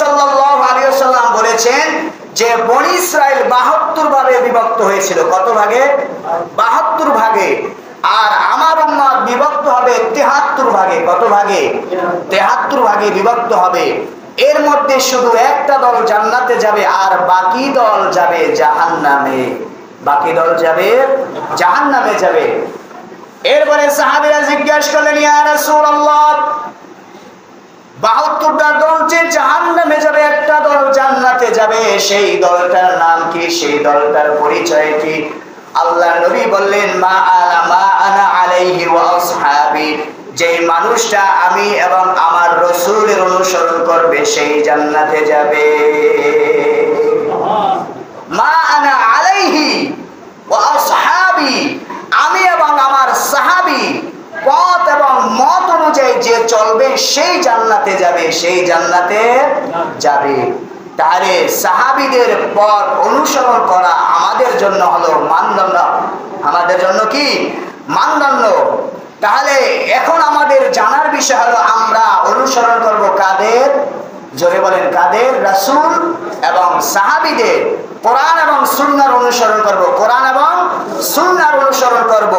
সাল্লাল্লাহু আলাইহি ওয়াসাল্লাম বলেছেন যে বনি ইসরাইল 72 ভাগে বিভক্ত হয়েছিল। কত ভাগে? 72 ভাগে। আর আমার উম্মত বিভক্ত হবে 73 ভাগে। কত ভাগে? 73 ভাগে বিভক্ত হবে। এর মধ্যে শুধু একটা দল জান্নাতে যাবে আর বাকি দল যাবে জাহান্নামে। বাকি দল যাবে জাহান্নামে যাবে। এরপরে সাহাবীরা জিজ্ঞাসা করলেন, ইয়া রাসূলুল্লাহ, 72টা দল যে জাহান্নামে যাবে, একটা দল জান্নাতে যাবে, সেই দলটার নাম কি? সেই দলটার পরিচয় কি? আল্লাহ নবী বললেন, মা আনা আলাইহি ওয়া আসহাবি, যে মানুষটা আমি এবং আমার রাসূলের অনুসরণ করবে সেই জান্নাতে যাবে। মা আনা আলাইহি ওয়া আসহাবি, আমি এবং আমার সাহাবী পথ এবং মত অনুযায়ী যে চলবে সেই জান্নাতে যাবে, সেই জান্নাতে যাবে। তাহলে সাহাবীদের পথ অনুসরণ করা আমাদের জন্য হলো মানদণ্ড। আমাদের জন্য কি? মানদণ্ড। তাহলে এখন আমাদের জানার বিষয় হলো আমরা অনুসরণ করব কাদের? জোরে বলেন কাদের? রাসূল এবং সাহাবীদের। কোরআন এবং সুন্নাহর অনুসরণ করব। কোরআন এবং সুন্নাহর অনুসরণ করব।